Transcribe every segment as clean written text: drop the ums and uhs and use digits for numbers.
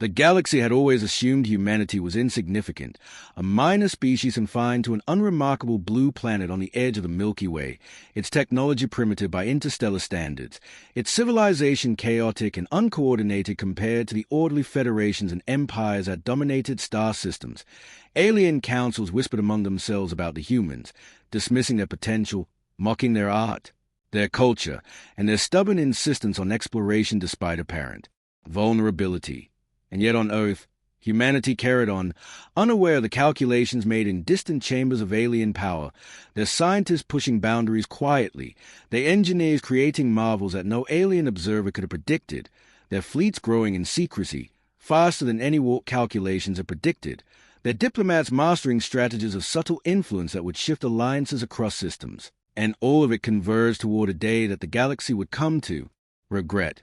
The galaxy had always assumed humanity was insignificant, a minor species confined to an unremarkable blue planet on the edge of the Milky Way, its technology primitive by interstellar standards, its civilization chaotic and uncoordinated compared to the orderly federations and empires that dominated star systems. Alien councils whispered among themselves about the humans, dismissing their potential, mocking their art, their culture, and their stubborn insistence on exploration despite apparent vulnerability. And yet on Earth, humanity carried on, unaware of the calculations made in distant chambers of alien power, their scientists pushing boundaries quietly, their engineers creating marvels that no alien observer could have predicted, their fleets growing in secrecy, faster than any warp calculations had predicted, their diplomats mastering strategies of subtle influence that would shift alliances across systems. And all of it converged toward a day that the galaxy would come to regret.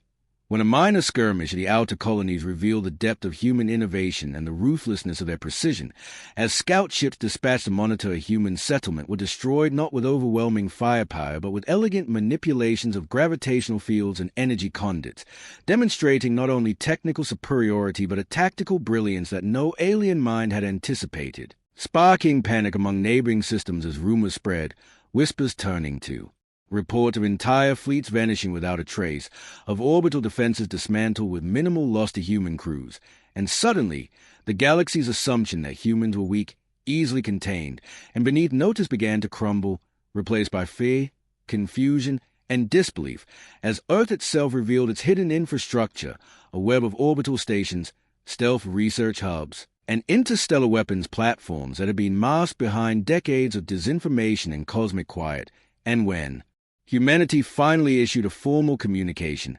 When a minor skirmish of the outer colonies revealed the depth of human innovation and the ruthlessness of their precision, as scout ships dispatched to monitor a human settlement were destroyed not with overwhelming firepower but with elegant manipulations of gravitational fields and energy conduits, demonstrating not only technical superiority but a tactical brilliance that no alien mind had anticipated. Sparking panic among neighboring systems as rumors spread, whispers turning to report of entire fleets vanishing without a trace, of orbital defenses dismantled with minimal loss to human crews, and suddenly, the galaxy's assumption that humans were weak, easily contained, and beneath notice began to crumble, replaced by fear, confusion, and disbelief, as Earth itself revealed its hidden infrastructure, a web of orbital stations, stealth research hubs, and interstellar weapons platforms that had been masked behind decades of disinformation and cosmic quiet. And when humanity finally issued a formal communication,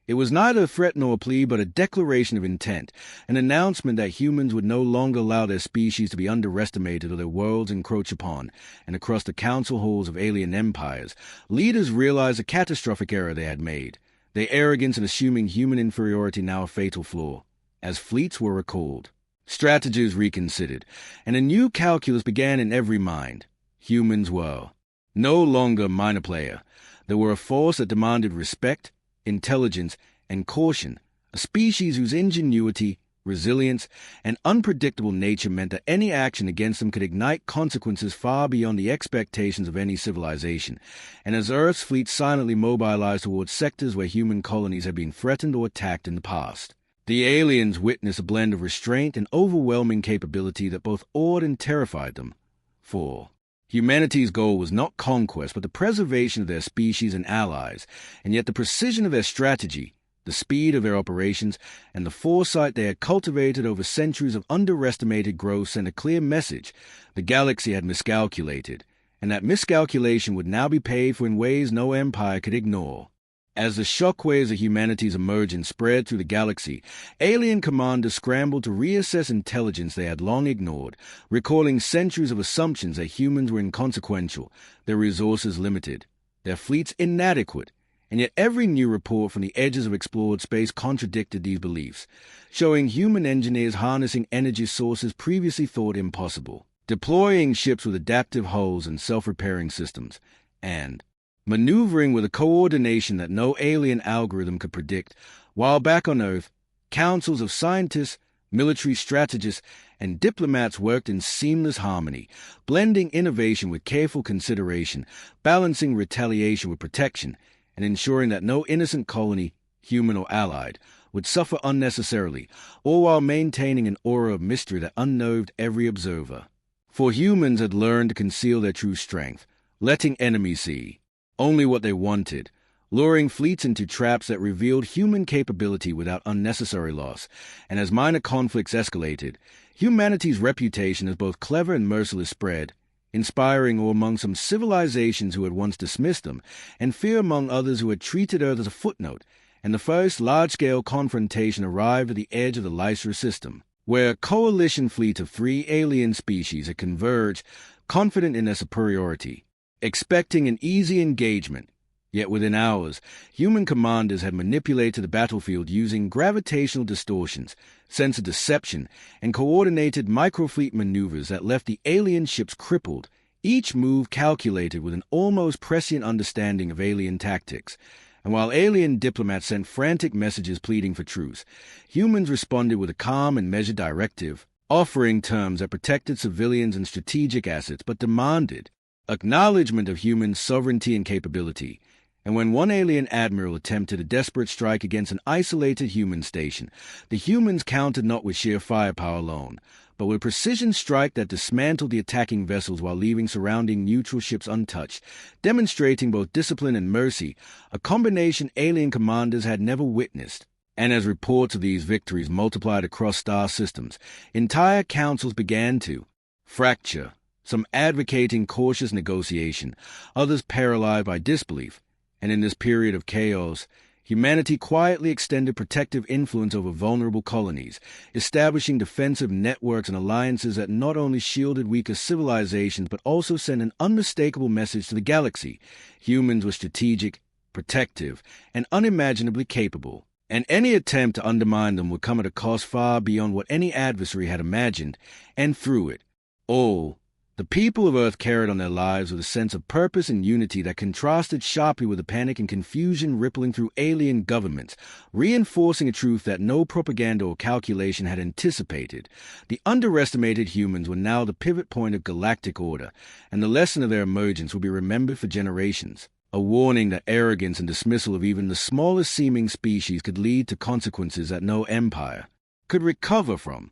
it was neither a threat nor a plea but a declaration of intent, an announcement that humans would no longer allow their species to be underestimated or their worlds encroached upon, and across the council halls of alien empires, leaders realized the catastrophic error they had made, their arrogance in assuming human inferiority now a fatal flaw. As fleets were recalled, strategies reconsidered, and a new calculus began in every mind. Humans were no longer a minor player. They were a force that demanded respect, intelligence, and caution, a species whose ingenuity, resilience, and unpredictable nature meant that any action against them could ignite consequences far beyond the expectations of any civilization. And as Earth's fleet silently mobilized towards sectors where human colonies had been threatened or attacked in the past, the aliens witnessed a blend of restraint and overwhelming capability that both awed and terrified them. For humanity's goal was not conquest, but the preservation of their species and allies, and yet the precision of their strategy, the speed of their operations, and the foresight they had cultivated over centuries of underestimated growth sent a clear message: the galaxy had miscalculated, and that miscalculation would now be paid for in ways no empire could ignore. As the shockwaves of humanity's emergence spread through the galaxy, alien commanders scrambled to reassess intelligence they had long ignored, recalling centuries of assumptions that humans were inconsequential, their resources limited, their fleets inadequate, and yet every new report from the edges of explored space contradicted these beliefs, showing human engineers harnessing energy sources previously thought impossible, deploying ships with adaptive hulls and self-repairing systems, and maneuvering with a coordination that no alien algorithm could predict, while back on Earth, councils of scientists, military strategists, and diplomats worked in seamless harmony, blending innovation with careful consideration, balancing retaliation with protection, and ensuring that no innocent colony, human or allied, would suffer unnecessarily, all while maintaining an aura of mystery that unnerved every observer. For humans had learned to conceal their true strength, letting enemies see only what they wanted, luring fleets into traps that revealed human capability without unnecessary loss. And as minor conflicts escalated, humanity's reputation as both clever and merciless spread, inspiring awe among some civilizations who had once dismissed them, and fear among others who had treated Earth as a footnote. And the first large-scale confrontation arrived at the edge of the Lysra system, where a coalition fleet of 3 alien species had converged, confident in their superiority, expecting an easy engagement. Yet within hours, human commanders had manipulated the battlefield using gravitational distortions, sensor deception, and coordinated microfleet maneuvers that left the alien ships crippled, each move calculated with an almost prescient understanding of alien tactics. And while alien diplomats sent frantic messages pleading for truce, humans responded with a calm and measured directive, offering terms that protected civilians and strategic assets but demanded acknowledgement of human sovereignty and capability. And when one alien admiral attempted a desperate strike against an isolated human station, the humans countered not with sheer firepower alone, but with a precision strike that dismantled the attacking vessels while leaving surrounding neutral ships untouched, demonstrating both discipline and mercy, a combination alien commanders had never witnessed. And as reports of these victories multiplied across star systems, entire councils began to fracture, some advocating cautious negotiation, others paralyzed by disbelief. And in this period of chaos, humanity quietly extended protective influence over vulnerable colonies, establishing defensive networks and alliances that not only shielded weaker civilizations but also sent an unmistakable message to the galaxy. Humans were strategic, protective, and unimaginably capable, and any attempt to undermine them would come at a cost far beyond what any adversary had imagined, and through it all, the people of Earth carried on their lives with a sense of purpose and unity that contrasted sharply with the panic and confusion rippling through alien governments, reinforcing a truth that no propaganda or calculation had anticipated. The underestimated humans were now the pivot point of galactic order, and the lesson of their emergence will be remembered for generations. A warning that arrogance and dismissal of even the smallest seeming species could lead to consequences that no empire could recover from.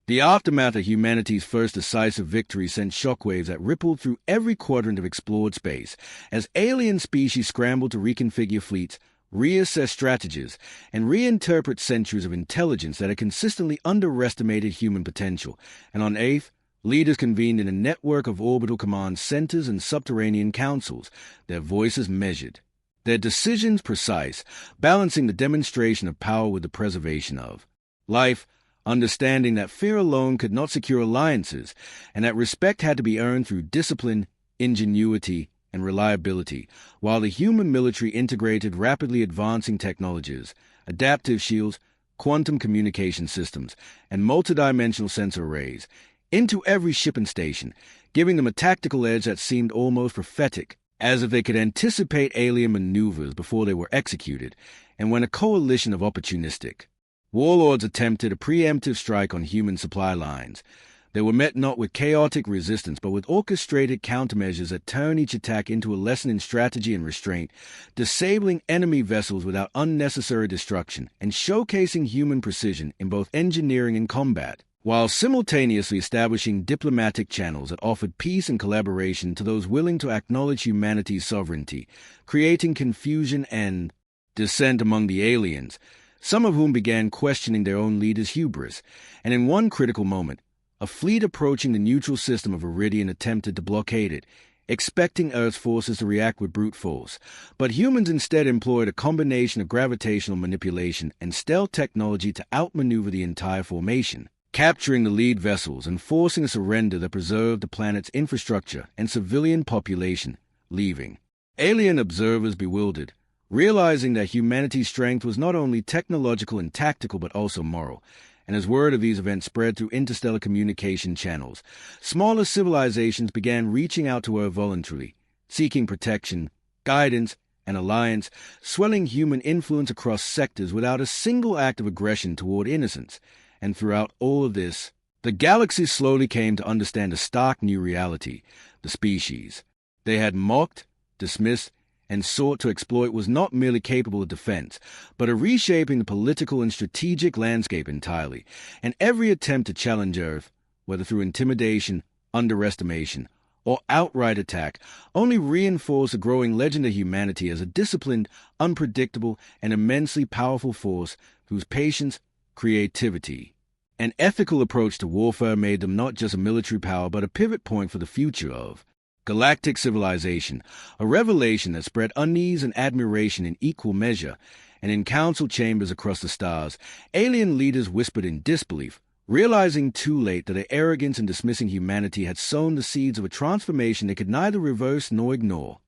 The aftermath of humanity's first decisive victory sent shockwaves that rippled through every quadrant of explored space as alien species scrambled to reconfigure fleets, reassess strategies, and reinterpret centuries of intelligence that had consistently underestimated human potential. And on Earth, leaders convened in a network of orbital command centers and subterranean councils, their voices measured, their decisions precise, balancing the demonstration of power with the preservation of life, understanding that fear alone could not secure alliances, and that respect had to be earned through discipline, ingenuity, and reliability, while the human military integrated rapidly advancing technologies, adaptive shields, quantum communication systems, and multidimensional sensor arrays into every ship and station, giving them a tactical edge that seemed almost prophetic, as if they could anticipate alien maneuvers before they were executed. And when a coalition of opportunistic warlords attempted a preemptive strike on human supply lines, they were met not with chaotic resistance but with orchestrated countermeasures that turned each attack into a lesson in strategy and restraint, disabling enemy vessels without unnecessary destruction and showcasing human precision in both engineering and combat, while simultaneously establishing diplomatic channels that offered peace and collaboration to those willing to acknowledge humanity's sovereignty, creating confusion and dissent among the aliens, some of whom began questioning their own leaders' hubris. And in one critical moment, a fleet approaching the neutral system of Iridian attempted to blockade it, expecting Earth's forces to react with brute force. But humans instead employed a combination of gravitational manipulation and stealth technology to outmaneuver the entire formation, capturing the lead vessels and forcing a surrender that preserved the planet's infrastructure and civilian population, leaving alien observers bewildered, realizing that humanity's strength was not only technological and tactical but also moral. And as word of these events spread through interstellar communication channels, smaller civilizations began reaching out to Earth voluntarily, seeking protection, guidance, and alliance, swelling human influence across sectors without a single act of aggression toward innocence. And throughout all of this, the galaxy slowly came to understand a stark new reality: the species they had mocked, dismissed, and sought to exploit was not merely capable of defense, but of reshaping the political and strategic landscape entirely. And every attempt to challenge Earth, whether through intimidation, underestimation, or outright attack, only reinforced the growing legend of humanity as a disciplined, unpredictable, and immensely powerful force whose patience, creativity, and ethical approach to warfare made them not just a military power but a pivot point for the future of galactic civilization, a revelation that spread unease and admiration in equal measure. And in council chambers across the stars, alien leaders whispered in disbelief, realizing too late that their arrogance in dismissing humanity had sown the seeds of a transformation they could neither reverse nor ignore.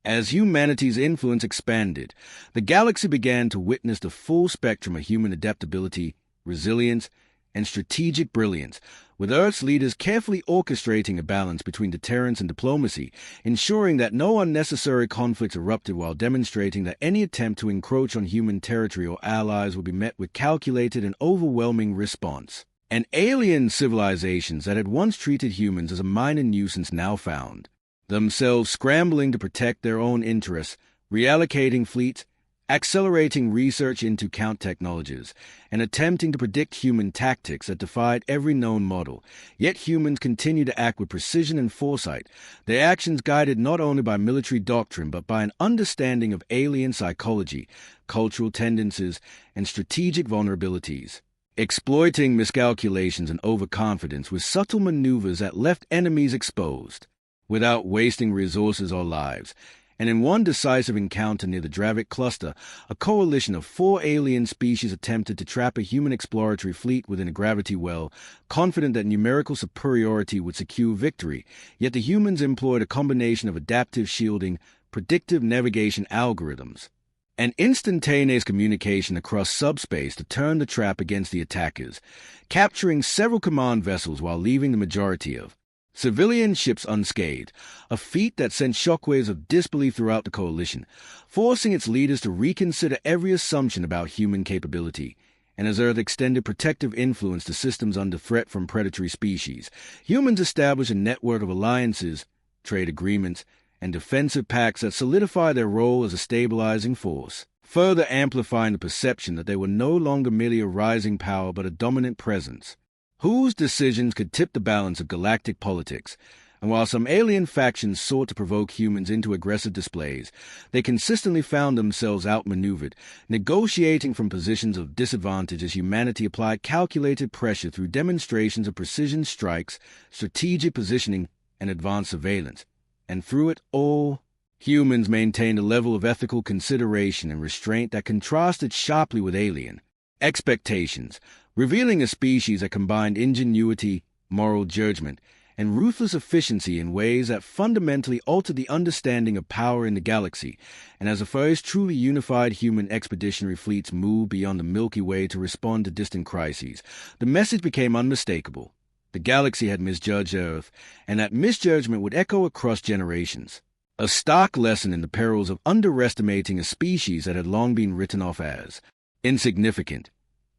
As humanity's influence expanded, the galaxy began to witness the full spectrum of human adaptability, resilience, and strategic brilliance, with Earth's leaders carefully orchestrating a balance between deterrence and diplomacy, ensuring that no unnecessary conflicts erupted while demonstrating that any attempt to encroach on human territory or allies would be met with calculated and overwhelming response. And alien civilizations that had once treated humans as a minor nuisance now found themselves scrambling to protect their own interests, reallocating fleets, accelerating research into counter-technologies, and attempting to predict human tactics that defied every known model. Yet humans continue to act with precision and foresight, their actions guided not only by military doctrine but by an understanding of alien psychology, cultural tendencies, and strategic vulnerabilities, exploiting miscalculations and overconfidence with subtle maneuvers that left enemies exposed, without wasting resources or lives. And in one decisive encounter near the Dravik cluster, a coalition of 4 alien species attempted to trap a human exploratory fleet within a gravity well, confident that numerical superiority would secure victory. Yet the humans employed a combination of adaptive shielding, predictive navigation algorithms, and instantaneous communication across subspace to turn the trap against the attackers, capturing several command vessels while leaving the majority of civilian ships unscathed, a feat that sent shockwaves of disbelief throughout the coalition, forcing its leaders to reconsider every assumption about human capability. And as Earth extended protective influence to systems under threat from predatory species, humans established a network of alliances, trade agreements, and defensive pacts that solidify their role as a stabilizing force, further amplifying the perception that they were no longer merely a rising power but a dominant presence, whose decisions could tip the balance of galactic politics. And while some alien factions sought to provoke humans into aggressive displays, they consistently found themselves outmaneuvered, negotiating from positions of disadvantage as humanity applied calculated pressure through demonstrations of precision strikes, strategic positioning, and advanced surveillance. And through it all, humans maintained a level of ethical consideration and restraint that contrasted sharply with alien expectations, revealing a species that combined ingenuity, moral judgment, and ruthless efficiency in ways that fundamentally altered the understanding of power in the galaxy. And as the first truly unified human expeditionary fleets moved beyond the Milky Way to respond to distant crises, the message became unmistakable. The galaxy had misjudged Earth, and that misjudgment would echo across generations. A stark lesson in the perils of underestimating a species that had long been written off as insignificant,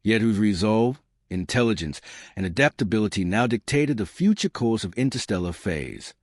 yet whose resolve, intelligence, and adaptability now dictated the future course of interstellar phase.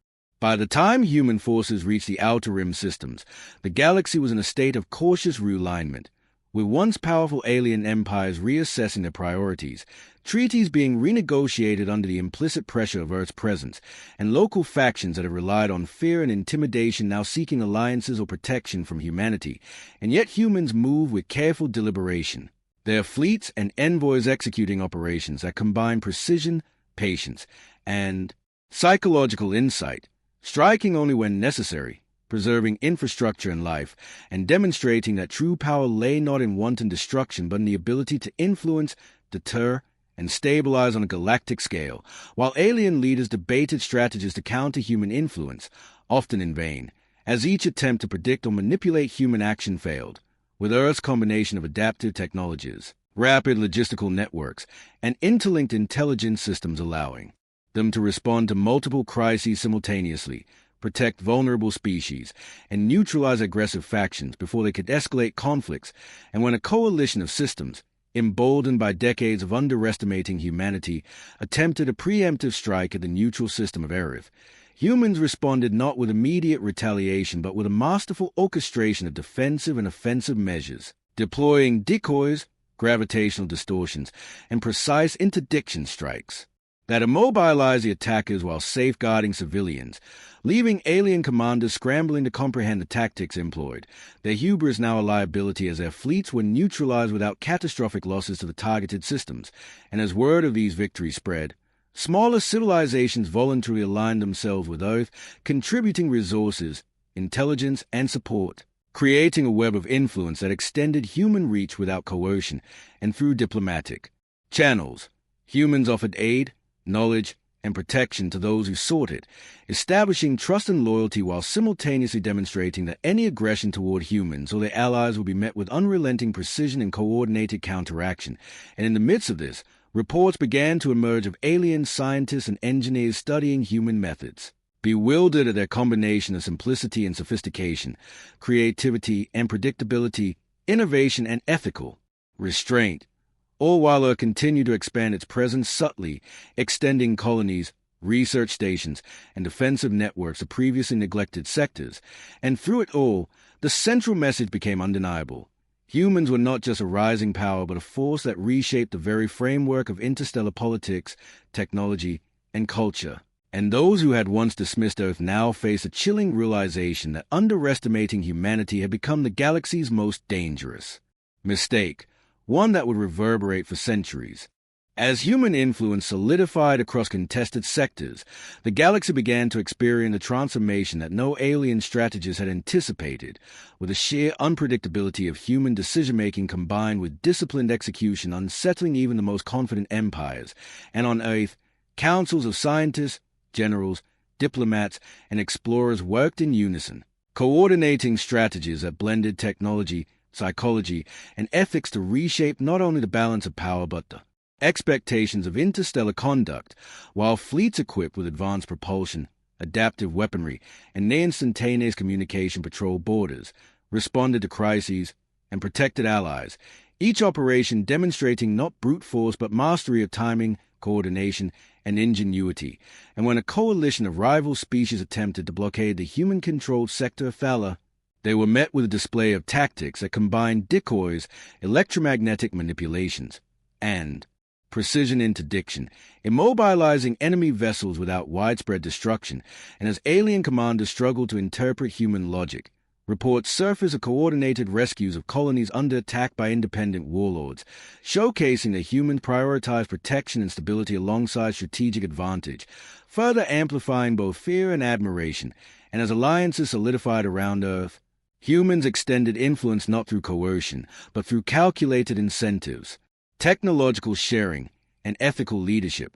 By the time human forces reached the outer rim systems, the galaxy was in a state of cautious realignment, with once powerful alien empires reassessing their priorities, treaties being renegotiated under the implicit pressure of Earth's presence, and local factions that had relied on fear and intimidation now seeking alliances or protection from humanity. And yet humans move with careful deliberation, their fleets and envoys executing operations that combine precision, patience, and psychological insight, striking only when necessary, preserving infrastructure and life, and demonstrating that true power lay not in wanton destruction but in the ability to influence, deter, and stabilize on a galactic scale. While alien leaders debated strategies to counter human influence, often in vain, as each attempt to predict or manipulate human action failed, with Earth's combination of adaptive technologies, rapid logistical networks, and interlinked intelligence systems allowing them to respond to multiple crises simultaneously, protect vulnerable species, and neutralize aggressive factions before they could escalate conflicts. And when a coalition of systems, emboldened by decades of underestimating humanity, attempted a preemptive strike at the neutral system of Earth, humans responded not with immediate retaliation but with a masterful orchestration of defensive and offensive measures, deploying decoys, gravitational distortions, and precise interdiction strikes that immobilized the attackers while safeguarding civilians, leaving alien commanders scrambling to comprehend the tactics employed, their hubris now a liability as their fleets were neutralized without catastrophic losses to the targeted systems. And as word of these victories spread, smaller civilizations voluntarily aligned themselves with Earth, contributing resources, intelligence, and support, creating a web of influence that extended human reach without coercion. And through diplomatic channels, humans offered aid, knowledge, and protection to those who sought it, establishing trust and loyalty while simultaneously demonstrating that any aggression toward humans or their allies would be met with unrelenting precision and coordinated counteraction. And in the midst of this, reports began to emerge of alien scientists and engineers studying human methods. Bewildered at their combination of simplicity and sophistication, creativity and predictability, innovation and ethical restraint, all while Earth continued to expand its presence subtly, extending colonies, research stations, and defensive networks of previously neglected sectors. And through it all, the central message became undeniable. Humans were not just a rising power, but a force that reshaped the very framework of interstellar politics, technology, and culture. And those who had once dismissed Earth now faced a chilling realization that underestimating humanity had become the galaxy's most dangerous mistake, one that would reverberate for centuries. As human influence solidified across contested sectors, the galaxy began to experience a transformation that no alien strategist had anticipated, with the sheer unpredictability of human decision-making combined with disciplined execution unsettling even the most confident empires. And on Earth, councils of scientists, generals, diplomats, and explorers worked in unison, coordinating strategies that blended technology, psychology, and ethics to reshape not only the balance of power but the expectations of interstellar conduct, while fleets equipped with advanced propulsion, adaptive weaponry, and near-instantaneous communication patrolled borders, responded to crises, and protected allies, each operation demonstrating not brute force but mastery of timing, coordination, and ingenuity. And when a coalition of rival species attempted to blockade the human-controlled sector of Thala, they were met with a display of tactics that combined decoys, electromagnetic manipulations, and precision interdiction, immobilizing enemy vessels without widespread destruction. And as alien commanders struggled to interpret human logic, reports surfaced of coordinated rescues of colonies under attack by independent warlords, showcasing that humans prioritized protection and stability alongside strategic advantage, further amplifying both fear and admiration. And as alliances solidified around Earth, humans extended influence not through coercion, but through calculated incentives, technological sharing, and ethical leadership,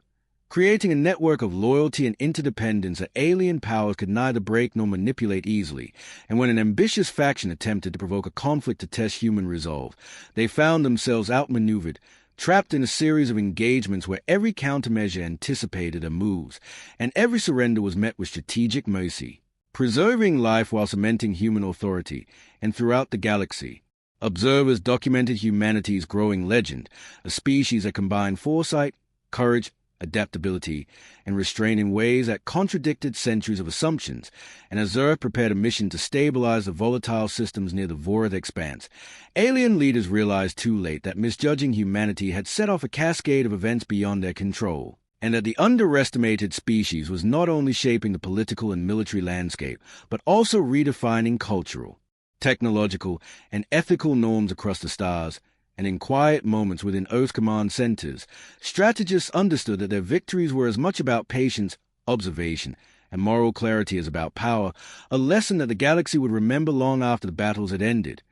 creating a network of loyalty and interdependence that alien powers could neither break nor manipulate easily. And when an ambitious faction attempted to provoke a conflict to test human resolve, they found themselves outmaneuvered, trapped in a series of engagements where every countermeasure anticipated their moves, and every surrender was met with strategic mercy, preserving life while cementing human authority. And throughout the galaxy, observers documented humanity's growing legend, a species that combined foresight, courage, adaptability, and restraint in ways that contradicted centuries of assumptions. And as Earth prepared a mission to stabilize the volatile systems near the Vorath expanse, alien leaders realized too late that misjudging humanity had set off a cascade of events beyond their control, and that the underestimated species was not only shaping the political and military landscape, but also redefining cultural, technological, and ethical norms across the stars. And in quiet moments within Earth's command centers, strategists understood that their victories were as much about patience, observation, and moral clarity as about power, a lesson that the galaxy would remember long after the battles had ended.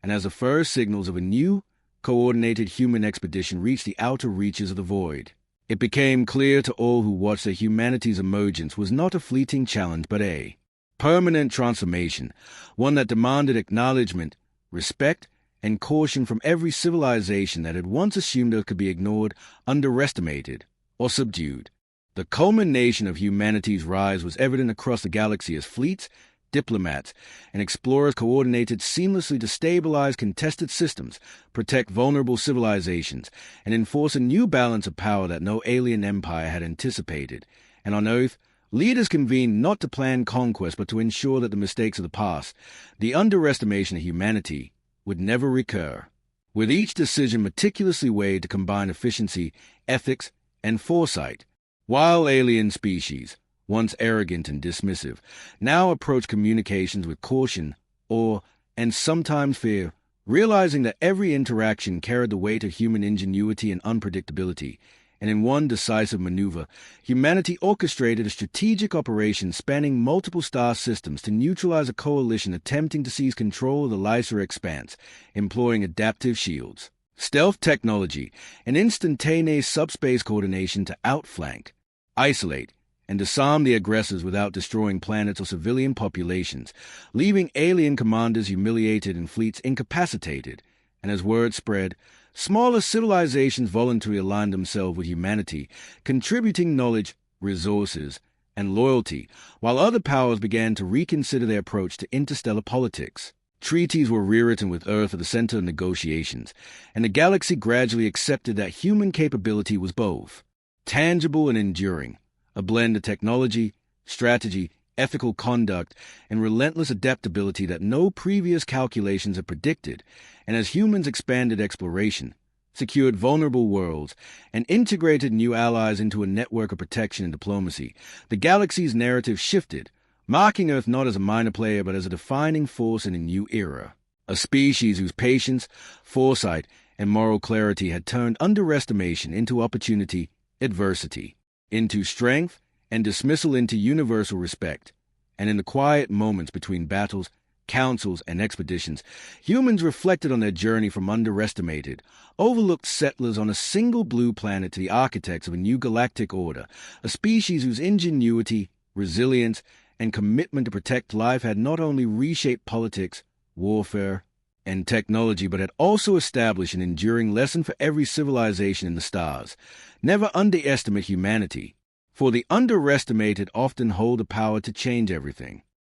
And as the first signals of a new, coordinated human expedition reached the outer reaches of the void, it became clear to all who watched that humanity's emergence was not a fleeting challenge but a permanent transformation, one that demanded acknowledgement, respect, and caution from every civilization that had once assumed Earth could be ignored, underestimated, or subdued. The culmination of humanity's rise was evident across the galaxy as fleets, diplomats, and explorers coordinated seamlessly to stabilize contested systems, protect vulnerable civilizations, and enforce a new balance of power that no alien empire had anticipated. And on Earth, leaders convened not to plan conquest but to ensure that the mistakes of the past, the underestimation of humanity, would never recur, with each decision meticulously weighed to combine efficiency, ethics, and foresight. While alien species, once arrogant and dismissive, now approach communications with caution, awe, and sometimes fear, realizing that every interaction carried the weight of human ingenuity and unpredictability. And in one decisive maneuver, humanity orchestrated a strategic operation spanning multiple star systems to neutralize a coalition attempting to seize control of the Lysa expanse, employing adaptive shields, stealth technology, and instantaneous subspace coordination to outflank, isolate, and disarm the aggressors without destroying planets or civilian populations, leaving alien commanders humiliated and fleets incapacitated. And as word spread, Smaller civilizations voluntarily aligned themselves with humanity, contributing knowledge, resources, and loyalty, while other powers began to reconsider their approach to interstellar politics. Treaties were rewritten with Earth at the center of negotiations, and the galaxy gradually accepted that human capability was both tangible and enduring, a blend of technology, strategy, ethical conduct, and relentless adaptability that no previous calculations had predicted. And as humans expanded exploration, secured vulnerable worlds, and integrated new allies into a network of protection and diplomacy, the galaxy's narrative shifted, marking Earth not as a minor player but as a defining force in a new era. A species whose patience, foresight, and moral clarity had turned underestimation into opportunity, adversity into strength, and dismissal into universal respect. And in the quiet moments between battles, councils, and expeditions, humans reflected on their journey from underestimated, overlooked settlers on a single blue planet to the architects of a new galactic order, a species whose ingenuity, resilience, and commitment to protect life had not only reshaped politics, warfare, and technology, but had also established an enduring lesson for every civilization in the stars. Never underestimate humanity, for the underestimated often hold the power to change everything.